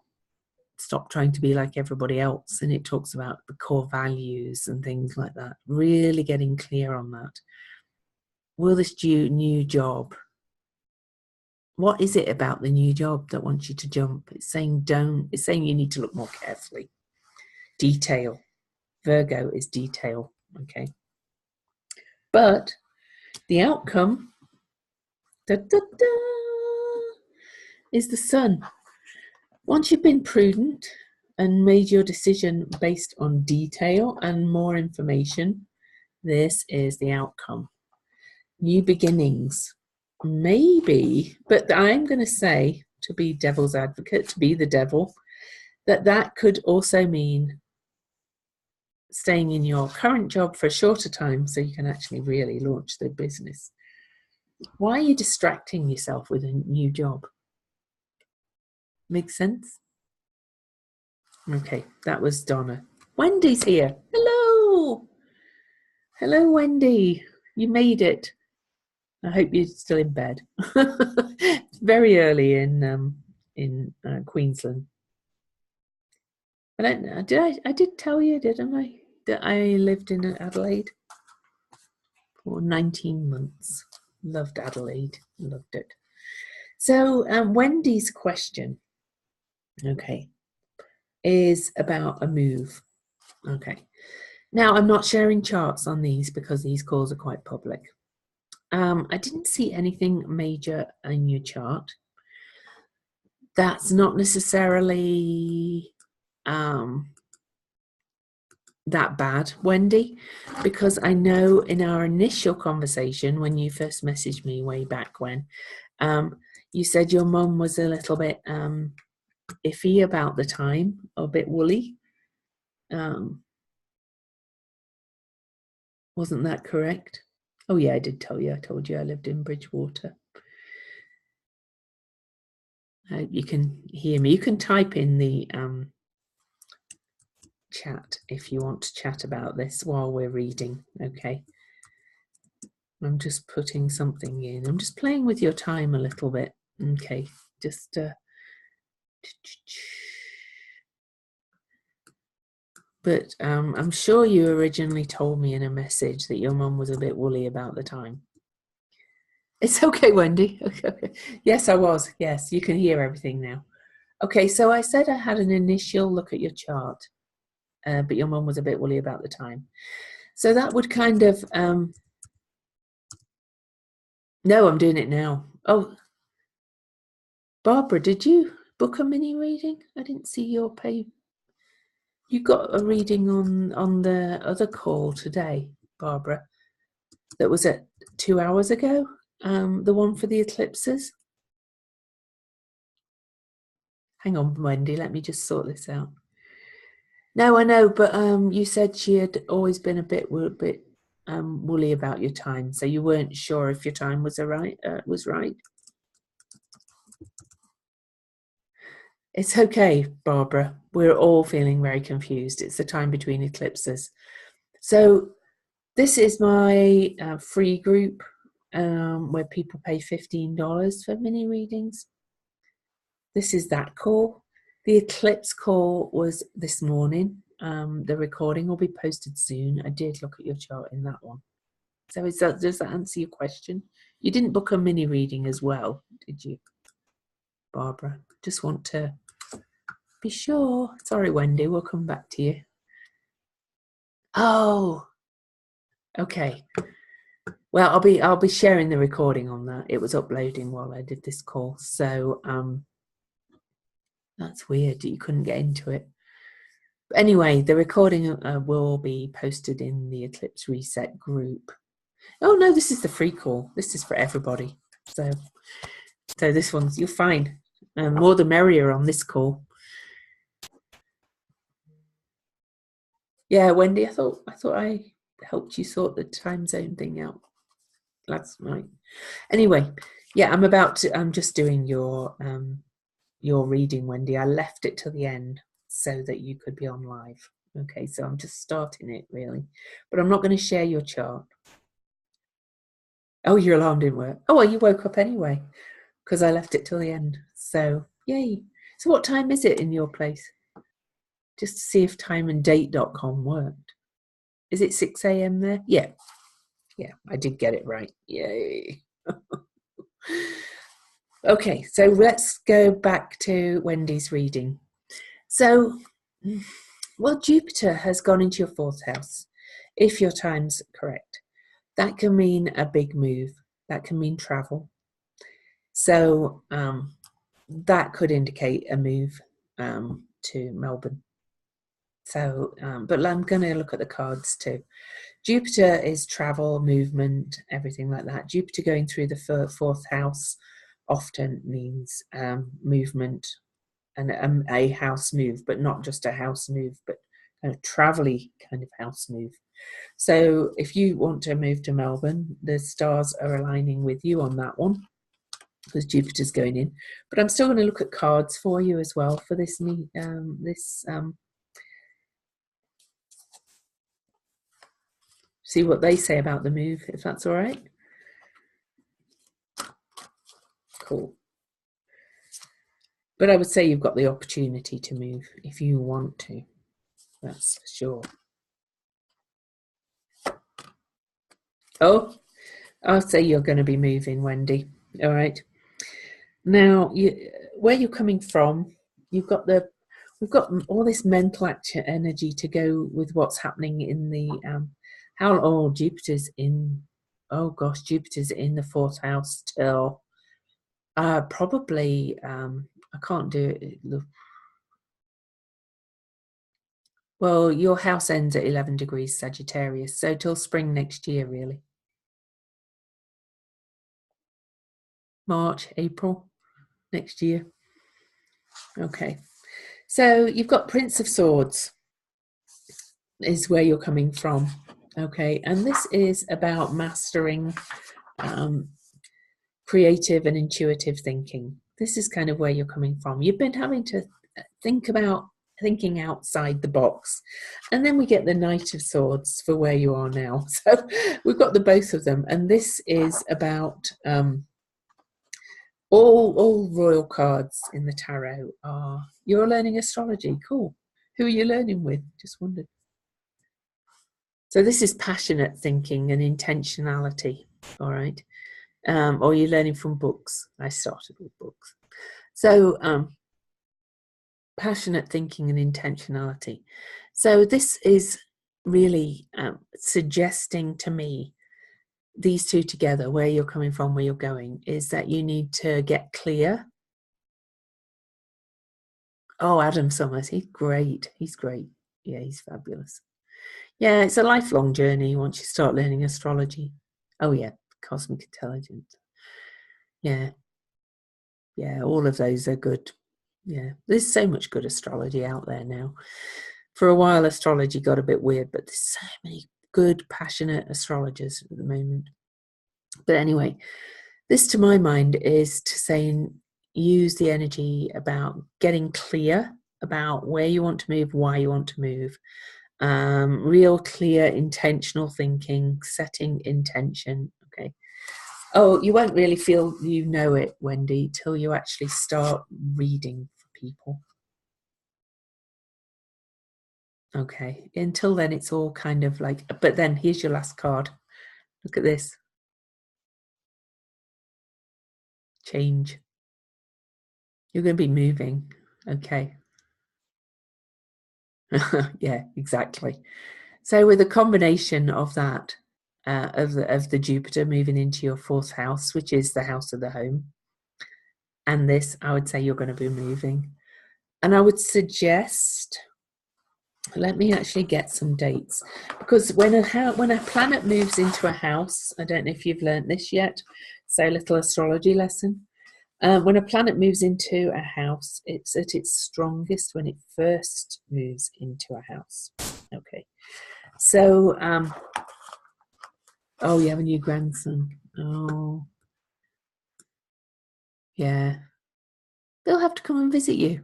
stop trying to be like everybody else, and it talks about the core values and things like that. Really getting clear on that. Will this new job, what is it about the new job that wants you to jump? It's saying it's saying you need to look more carefully. Detail. Virgo is detail, okay? But the outcome, da, da, da, is the Sun. Once you've been prudent and made your decision based on detail and more information, this is the outcome. New beginnings. Maybe, but I'm going to say, to be devil's advocate, to be the devil, that could also mean staying in your current job for a shorter time so you can actually really launch the business. Why are you distracting yourself with a new job? Makes sense? Okay, that was Donna. Wendy's here. Hello. Hello, Wendy. You made it. I hope you're still in bed. It's very early in Queensland. I did tell you, didn't I, that I lived in Adelaide for 19 months. Loved Adelaide. Loved it. So Wendy's question, okay, is about a move. Okay. Now, I'm not sharing charts on these because these calls are quite public. I didn't see anything major in your chart. That's not necessarily that bad, Wendy, because I know in our initial conversation, when you first messaged me way back when, you said your mum was a little bit iffy about the time, a bit woolly. Wasn't that correct? Oh yeah, I did tell you. I told you I lived in Bridgewater. You can hear me. You can type in the chat if you want to chat about this while we're reading. Okay. I'm just putting something in. I'm just playing with your time a little bit. Okay. Just but I'm sure you originally told me in a message that your mum was a bit woolly about the time. It's okay, Wendy. Okay. Yes, I was. Yes, you can hear everything now. Okay, so I said I had an initial look at your chart, but your mum was a bit woolly about the time. So that would kind of, no, I'm doing it now. Oh, Barbara, did you book a mini reading? I didn't see your pay. You got a reading on the other call today, Barbara, that was at 2 hours ago, the one for the eclipses. Hang on, Wendy, let me just sort this out. No, I know, but you said she had always been a bit woolly about your time, so you weren't sure if your time was right. It's okay, Barbara. We're all feeling very confused. It's the time between eclipses. So this is my free group where people pay $15 for mini readings. This is that call. The eclipse call was this morning. The recording will be posted soon. I did look at your chart in that one. So does that answer your question? You didn't book a mini reading as well, did you, Barbara? Just want to be sure. Sorry, Wendy, we'll come back to you. Oh, okay. Well, I'll be sharing the recording on that. It was uploading while I did this call. So that's weird that you couldn't get into it. But anyway, the recording will be posted in the Eclipse Reset group. Oh no, this is the free call. This is for everybody. So this one's, you're fine. More the merrier on this call. Yeah, Wendy, I thought I helped you sort the time zone thing out last night. Anyway, Yeah, I'm just doing your reading, Wendy. I left it till the end so that you could be on live. Okay, so I'm just starting it really, but I'm not going to share your chart. Oh, your alarm didn't work. Oh, well, you woke up anyway because I left it till the end. So, yay. So what time is it in your place? Just to see if timeanddate.com worked. Is it 6 a.m. there? Yeah. Yeah, I did get it right. Yay. Okay, so let's go back to Wendy's reading. So, well, Jupiter has gone into your fourth house, if your time's correct. That can mean a big move. That can mean travel. So that could indicate a move to Melbourne. So, but I'm going to look at the cards too. Jupiter is travel, movement, everything like that. Jupiter going through the fourth house often means movement and a house move, but not just a house move, but kind of travel-y kind of house move. So if you want to move to Melbourne, the stars are aligning with you on that one because Jupiter's going in. But I'm still going to look at cards for you as well for this see what they say about the move, if that's all right. Cool. But I would say you've got the opportunity to move if you want to. That's for sure. Oh, I'll say you're going to be moving, Wendy. All right. Now, where you're coming from, we've got all this mental action energy to go with what's happening in the Jupiter's in. Oh gosh, Jupiter's in the fourth house till probably I can't do it. Well, your house ends at 11 degrees Sagittarius, so till spring next year, really. March, April next year. Okay. So you've got Prince of Swords is where you're coming from. Okay. And this is about mastering creative and intuitive thinking. This is kind of where you're coming from. You've been having to think about thinking outside the box. And then we get the Knight of Swords for where you are now. So we've got the both of them. And this is about all royal cards in the tarot are, you're learning astrology. Cool. Who are you learning with? Just wondered. So this is passionate thinking and intentionality. All right. Or you're learning from books. I started with books. So passionate thinking and intentionality. So this is really suggesting to me, these two together, where you're coming from, where you're going, is that you need to get clear. Oh, Adam Summers, he's great. He's great. Yeah, he's fabulous. Yeah, it's a lifelong journey once you start learning astrology. Oh yeah, cosmic intelligence. Yeah. Yeah, all of those are good. Yeah, there's so much good astrology out there now. For a while, astrology got a bit weird, but there's so many good, passionate astrologers at the moment. But anyway, this to my mind is to say, use the energy about getting clear about where you want to move, why you want to move. Real clear, intentional thinking, setting intention. Okay. Oh, you won't really feel you know it, Wendy, till you actually start reading for people. Okay. Until then, it's all kind of like, but then here's your last card. Look at this. Change. You're going to be moving. Okay. Yeah, exactly. So with a combination of that, of the Jupiter moving into your fourth house, which is the house of the home, and this, I would say you're going to be moving. And I would suggest, let me actually get some dates, because when a planet moves into a house, I don't know if you've learned this yet, so little astrology lesson. When a planet moves into a house, it's at its strongest when it first moves into a house. Okay, so oh, you have a new grandson. Oh, Yeah. They'll have to come and visit you.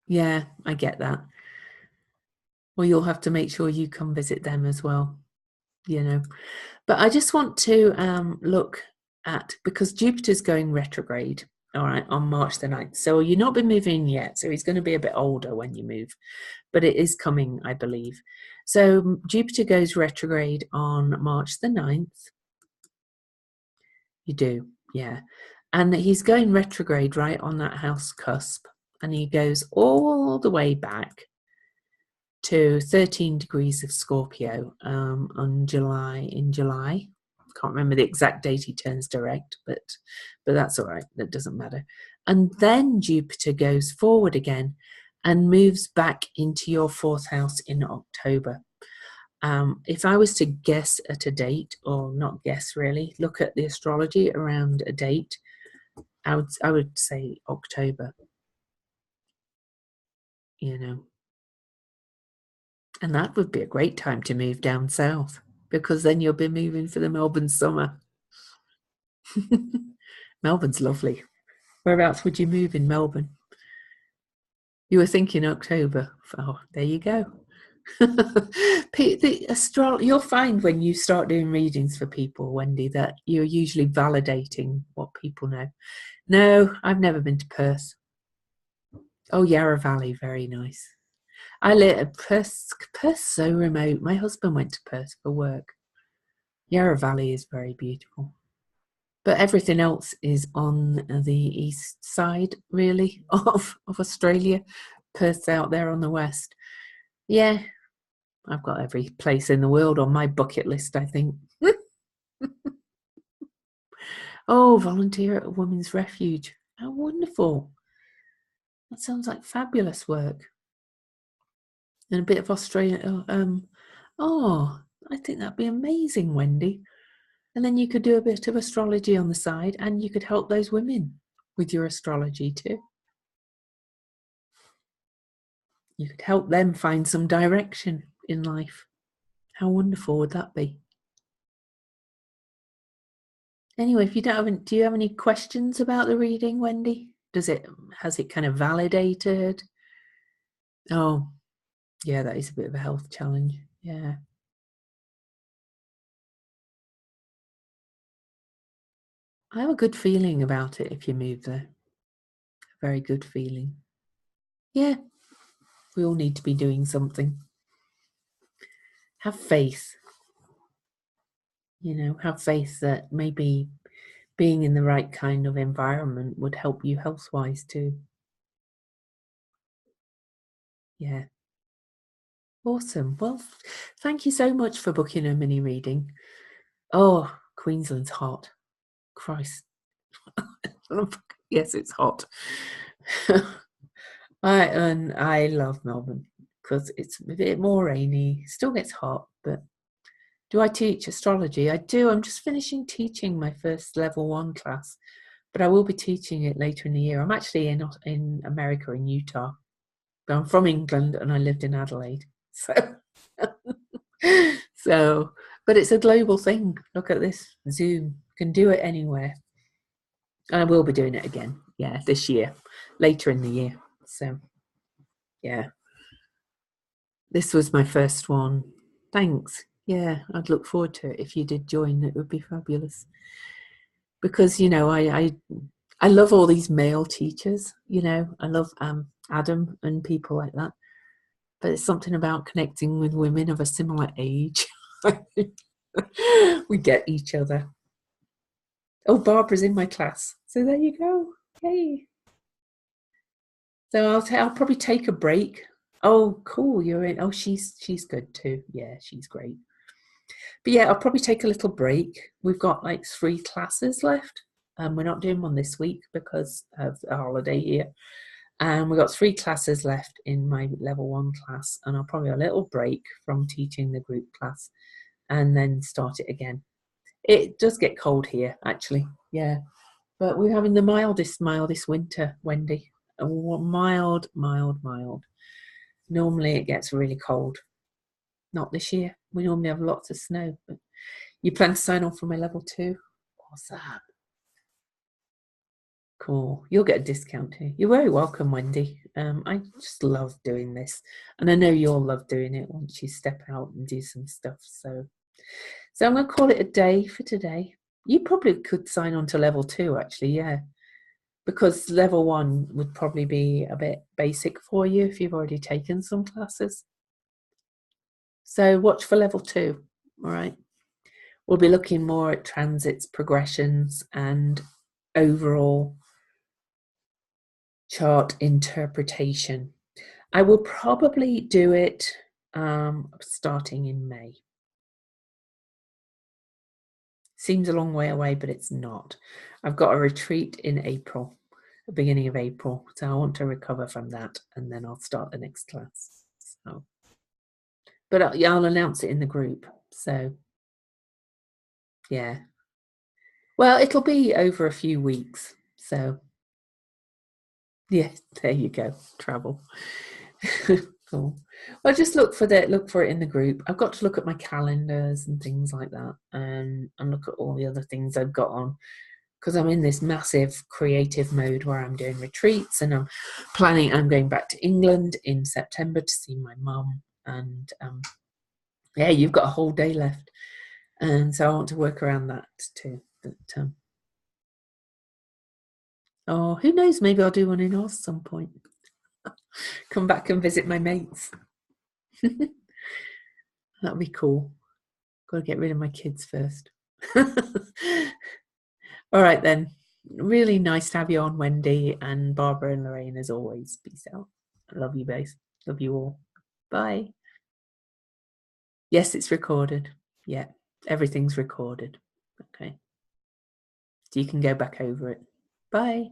Yeah, I get that. Well, you'll have to make sure you come visit them as well, you know. But I just want to look at, because Jupiter's going retrograde, all right, on March the 9th. So you've not been moving yet. So he's going to be a bit older when you move, but it is coming, I believe. So Jupiter goes retrograde on March the 9th. You do, yeah. And he's going retrograde right on that house cusp. And he goes all the way back to 13 degrees of Scorpio in July. Can't remember the exact date he turns direct, but that's all right. That doesn't matter. And then Jupiter goes forward again and moves back into your fourth house in October. If I was to guess at a date, or not guess really, look at the astrology around a date, I would say October, you know. And that would be a great time to move down south, because then you'll be moving for the Melbourne summer. Melbourne's lovely. Whereabouts would you move in Melbourne? You were thinking October. Oh, there you go. You'll find when you start doing readings for people, Wendy, that you're usually validating what people know. No, I've never been to Perth. Oh, Yarra Valley, very nice. I live at Perth. Perth's so remote. My husband went to Perth for work. Yarra Valley is very beautiful. But everything else is on the east side, really, of Australia. Perth's out there on the west. Yeah, I've got every place in the world on my bucket list, I think. Oh, volunteer at a women's refuge. How wonderful. That sounds like fabulous work. And a bit of Australia. Oh, I think that'd be amazing, Wendy. And then you could do a bit of astrology on the side, and you could help those women with your astrology too. You could help them find some direction in life. How wonderful would that be? Anyway, if you don't have, do you have any questions about the reading, Wendy? Has it kind of validated? Oh, yeah, that is a bit of a health challenge. Yeah. I have a good feeling about it if you move there. A very good feeling. Yeah, we all need to be doing something. Have faith. Have faith that maybe being in the right kind of environment would help you health-wise too. Yeah. Awesome. Well, thank you so much for booking a mini reading. Oh, Queensland's hot. Christ. Yes, it's hot. I love Melbourne because it's a bit more rainy. Still gets hot, but do I teach astrology? I do. I'm just finishing teaching my first level 1 class, but I will be teaching it later in the year. I'm actually in America, in Utah. But I'm from England and I lived in Adelaide. So, but it's a global thing. Look at this, Zoom. You can do it anywhere. And I will be doing it again, yeah, this year, later in the year. So, yeah, this was my first one. Thanks. Yeah, I'd look forward to it if you did join. It would be fabulous. Because, I love all these male teachers, I love Adam and people like that. But it's something about connecting with women of a similar age. We get each other. Oh, Barbara's in my class. So there you go. Yay. So I'll probably take a break. Oh, cool. You're in. Oh, she's good too. Yeah, she's great. But yeah, I'll probably take a little break. We've got like 3 classes left. We're not doing one this week because of a holiday here. And we've got 3 classes left in my level 1 class. And I'll probably a little break from teaching the group class and then start it again. It does get cold here, actually. Yeah. But we're having the mildest winter, Wendy. Mild. Normally it gets really cold. Not this year. We normally have lots of snow. But you plan to sign on for my level 2? Awesome. Cool. You'll get a discount too. You're very welcome, Wendy. I just love doing this. And I know you'll love doing it once you step out and do some stuff. So I'm going to call it a day for today. You probably could sign on to level 2, actually, yeah. Because level 1 would probably be a bit basic for you if you've already taken some classes. So watch for level 2, all right? We'll be looking more at transits, progressions, and overall chart interpretation. I will probably do it starting in May. Seems a long way away, but it's not. I've got a retreat in April, the beginning of April, so I want to recover from that, and then I'll start the next class. So, but I'll announce it in the group. So, yeah. Well, it'll be over a few weeks. So, yeah, there you go. Travel. Cool. Well, just look for it in the group. I've got to look at my calendars and things like that, and look at all the other things I've got on, because I'm in this massive creative mode where I'm doing retreats, and I'm going back to England in September to see my mum, and yeah, you've got a whole day left, and so I want to work around that too. But oh, who knows? Maybe I'll do one in Oz some point. Come back and visit my mates. That'd be cool. Got to get rid of my kids first. All right then. Really nice to have you on, Wendy, and Barbara and Lorraine, as always. Peace out. I love you both. Love you all. Bye. Yes, it's recorded. Yeah, everything's recorded. Okay. So you can go back over it. Bye.